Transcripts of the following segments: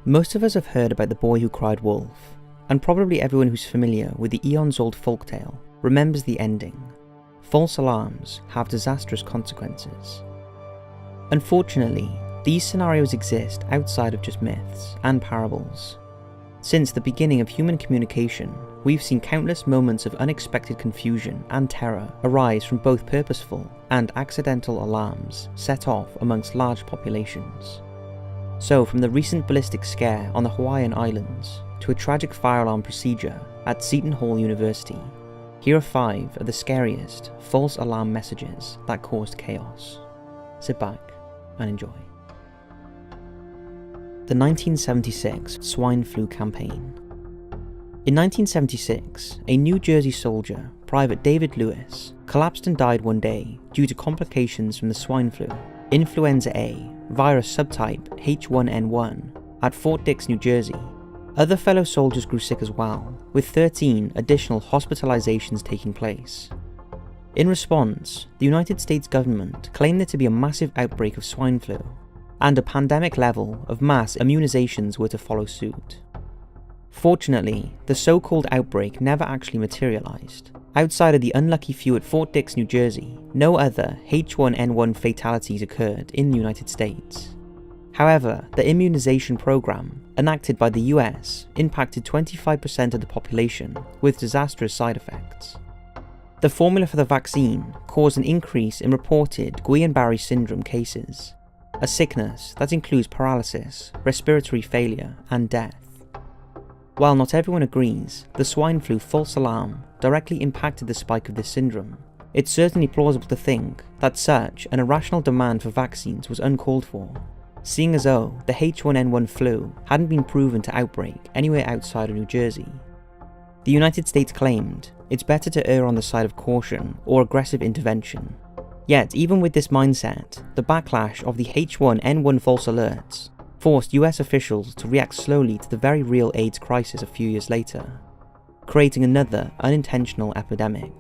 Most of us have heard about the boy who cried wolf, and probably everyone who's familiar with the eons-old folktale remembers the ending. False alarms have disastrous consequences. Unfortunately, these scenarios exist outside of just myths and parables. Since the beginning of human communication, we've seen countless moments of unexpected confusion and terror arise from both purposeful and accidental alarms set off amongst large populations. So from the recent ballistic scare on the Hawaiian Islands to a tragic fire alarm procedure at Seton Hall University, here are 5 of the scariest false alarm messages that caused chaos. Sit back and enjoy. The 1976 swine flu campaign. In 1976, a New Jersey soldier, Private David Lewis, collapsed and died one day due to complications from the swine flu, influenza A, virus subtype H1N1, at Fort Dix, New Jersey. Other fellow soldiers grew sick as well, with 13 additional hospitalizations taking place. In response, the United States government claimed there to be a massive outbreak of swine flu, and a pandemic level of mass immunizations were to follow suit. Fortunately, the so-called outbreak never actually materialized. Outside of the unlucky few at Fort Dix, New Jersey, no other H1N1 fatalities occurred in the United States. However, the immunization program, enacted by the US, impacted 25% of the population with disastrous side effects. The formula for the vaccine caused an increase in reported Guillain-Barré syndrome cases, a sickness that includes paralysis, respiratory failure, and death. While not everyone agrees the swine flu false alarm directly impacted the spike of this syndrome, it's certainly plausible to think that such an irrational demand for vaccines was uncalled for, seeing as though the H1N1 flu hadn't been proven to outbreak anywhere outside of New Jersey. The United States claimed it's better to err on the side of caution or aggressive intervention. Yet even with this mindset, the backlash of the H1N1 false alerts forced US officials to react slowly to the very real AIDS crisis a few years later, creating another unintentional epidemic.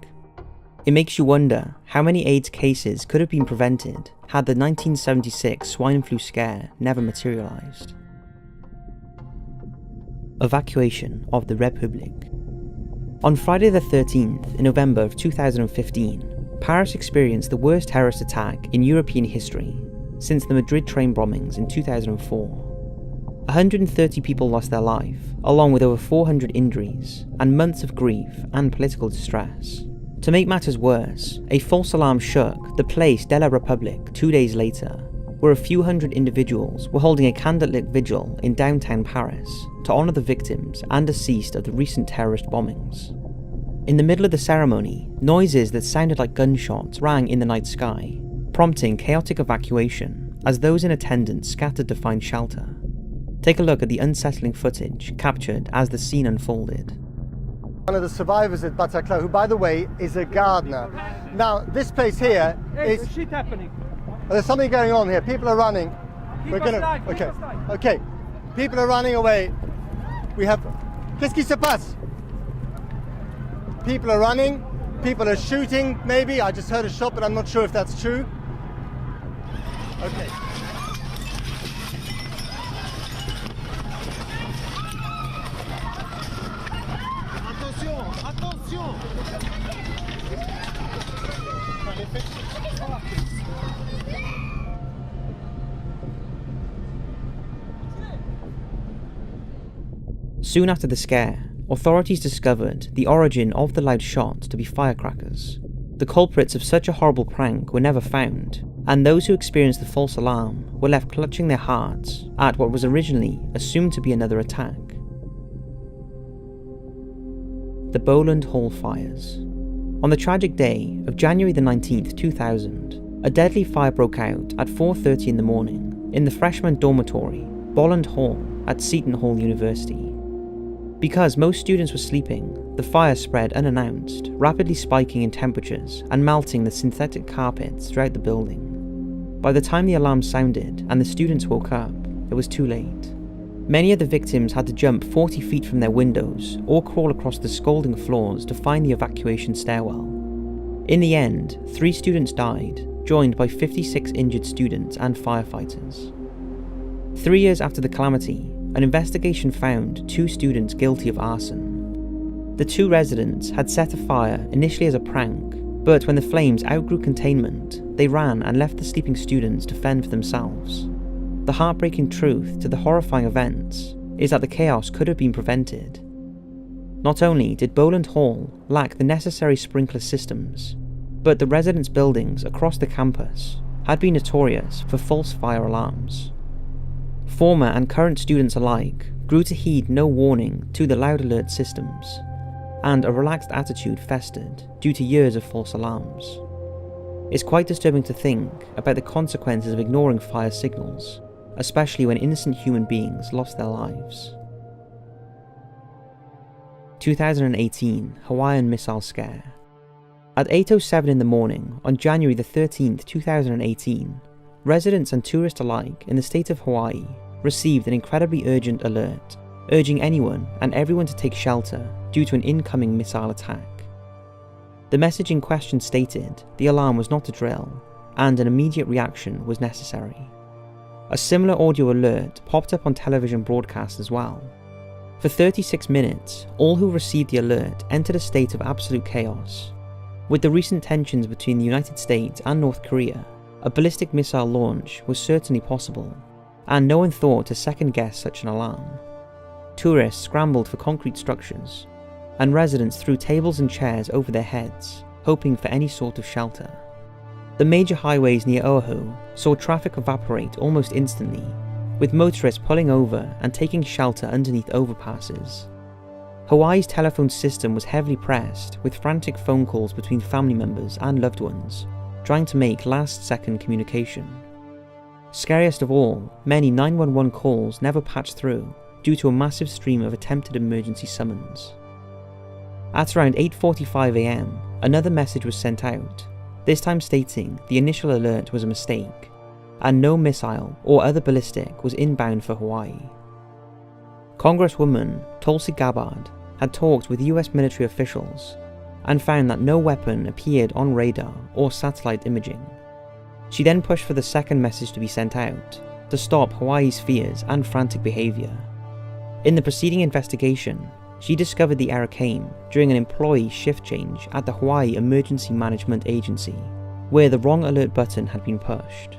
It makes you wonder how many AIDS cases could have been prevented had the 1976 swine flu scare never materialized. Evacuation of the Republic. On Friday the 13th in November of 2015, Paris experienced the worst terrorist attack in European history since the Madrid train bombings in 2004. 130 people lost their life, along with over 400 injuries, and months of grief and political distress. To make matters worse, a false alarm shook the Place de la République 2 days later, where a few hundred individuals were holding a candlelit vigil in downtown Paris to honour the victims and deceased of the recent terrorist bombings. In the middle of the ceremony, noises that sounded like gunshots rang in the night sky, prompting chaotic evacuation as those in attendance scattered to find shelter. Take a look at the unsettling footage captured as the scene unfolded. One of the survivors at Bataclan, who by the way is a gardener. Now this place here is... There's shit happening. There's something going on here. People are running. Keep us alive, keep us alive. Okay. People are running away. We have... Qu'est-ce qui se passe? People are running. People are shooting, maybe. I just heard a shot, but I'm not sure if that's true. Okay. Attention! Soon after the scare, authorities discovered the origin of the loud shot to be firecrackers. The culprits of such a horrible prank were never found, and those who experienced the false alarm were left clutching their hearts at what was originally assumed to be another attack. The Bowland Hall fires. On the tragic day of January the 19th, 2000, a deadly fire broke out at 4:30 in the morning in the freshman dormitory, Bowland Hall at Seton Hall University. Because most students were sleeping, the fire spread unannounced, rapidly spiking in temperatures and melting the synthetic carpets throughout the building. By the time the alarm sounded and the students woke up, it was too late. Many of the victims had to jump 40 feet from their windows or crawl across the scalding floors to find the evacuation stairwell. In the end, 3 students died, joined by 56 injured students and firefighters. 3 years after the calamity, an investigation found 2 students guilty of arson. The 2 residents had set a fire initially as a prank, but when the flames outgrew containment, they ran and left the sleeping students to fend for themselves. The heartbreaking truth to the horrifying events is that the chaos could have been prevented. Not only did Boland Hall lack the necessary sprinkler systems, but the residence buildings across the campus had been notorious for false fire alarms. Former and current students alike grew to heed no warning to the loud alert systems, and a relaxed attitude festered due to years of false alarms. It's quite disturbing to think about the consequences of ignoring fire signals, especially when innocent human beings lost their lives. 2018 Hawaiian Missile Scare. At 8:07 in the morning on January the 13th, 2018, residents and tourists alike in the state of Hawaii received an incredibly urgent alert, urging anyone and everyone to take shelter due to an incoming missile attack. The message in question stated the alarm was not a drill, and an immediate reaction was necessary. A similar audio alert popped up on television broadcasts as well. For 36 minutes, all who received the alert entered a state of absolute chaos. With the recent tensions between the United States and North Korea, a ballistic missile launch was certainly possible, and no one thought to second-guess such an alarm. Tourists scrambled for concrete structures, and residents threw tables and chairs over their heads, hoping for any sort of shelter. The major highways near Oahu saw traffic evaporate almost instantly, with motorists pulling over and taking shelter underneath overpasses. Hawaii's telephone system was heavily pressed, with frantic phone calls between family members and loved ones, trying to make last-second communication. Scariest of all, many 911 calls never patched through due to a massive stream of attempted emergency summons. At around 8:45 AM, another message was sent out, this time stating the initial alert was a mistake, and no missile or other ballistic was inbound for Hawaii. Congresswoman Tulsi Gabbard had talked with US military officials and found that no weapon appeared on radar or satellite imaging. She then pushed for the second message to be sent out to stop Hawaii's fears and frantic behaviour. In the preceding investigation, she discovered the error came during an employee shift change at the Hawaii Emergency Management Agency, where the wrong alert button had been pushed.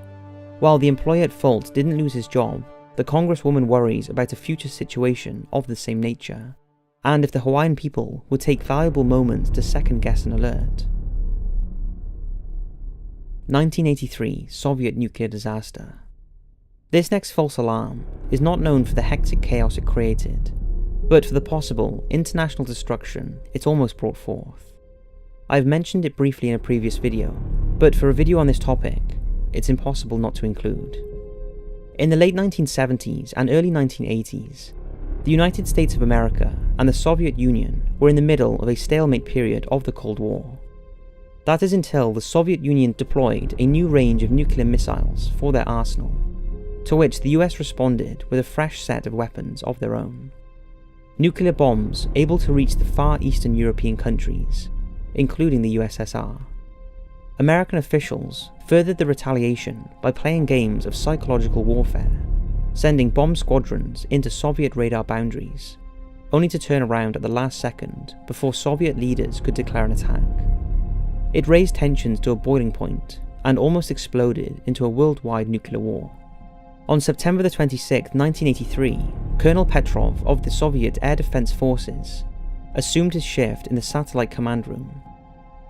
While the employee at fault didn't lose his job, the Congresswoman worries about a future situation of the same nature, and if the Hawaiian people would take valuable moments to second-guess an alert. 1983 Soviet nuclear disaster. This next false alarm is not known for the hectic chaos it created, but for the possible international destruction it almost brought forth. I've mentioned it briefly in a previous video, but for a video on this topic, it's impossible not to include. In the late 1970s and early 1980s, the United States of America and the Soviet Union were in the middle of a stalemate period of the Cold War. That is until the Soviet Union deployed a new range of nuclear missiles for their arsenal, to which the US responded with a fresh set of weapons of their own. Nuclear bombs able to reach the far eastern European countries, including the USSR. American officials furthered the retaliation by playing games of psychological warfare, sending bomb squadrons into Soviet radar boundaries, only to turn around at the last second before Soviet leaders could declare an attack. It raised tensions to a boiling point and almost exploded into a worldwide nuclear war. On September the 26th, 1983, Colonel Petrov of the Soviet Air Defense Forces assumed his shift in the satellite command room.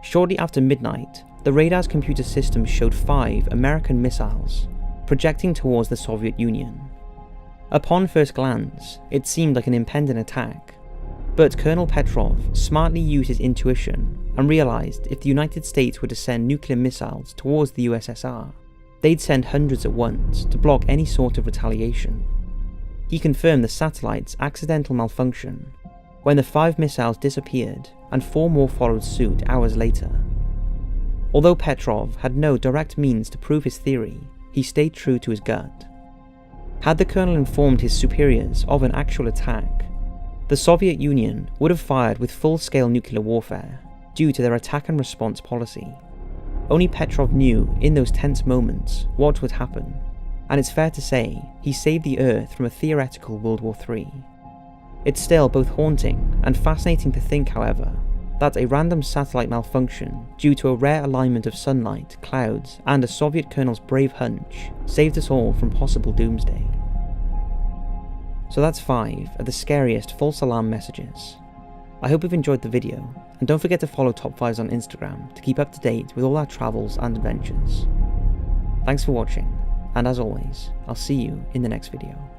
Shortly after midnight, the radar's computer system showed 5 American missiles projecting towards the Soviet Union. Upon first glance, it seemed like an impending attack, but Colonel Petrov smartly used his intuition and realized if the United States were to send nuclear missiles towards the USSR, they'd send hundreds at once to block any sort of retaliation. He confirmed the satellite's accidental malfunction when the 5 missiles disappeared and 4 more followed suit hours later. Although Petrov had no direct means to prove his theory, he stayed true to his gut. Had the colonel informed his superiors of an actual attack, the Soviet Union would have fired with full-scale nuclear warfare due to their attack and response policy. Only Petrov knew in those tense moments what would happen, and it's fair to say he saved the Earth from a theoretical World War III. It's still both haunting and fascinating to think, however, that a random satellite malfunction due to a rare alignment of sunlight, clouds, and a Soviet colonel's brave hunch saved us all from possible doomsday. So that's 5 of the scariest false alarm messages. I hope you've enjoyed the video, and don't forget to follow Top 5s on Instagram to keep up to date with all our travels and adventures. Thanks for watching, and as always, I'll see you in the next video.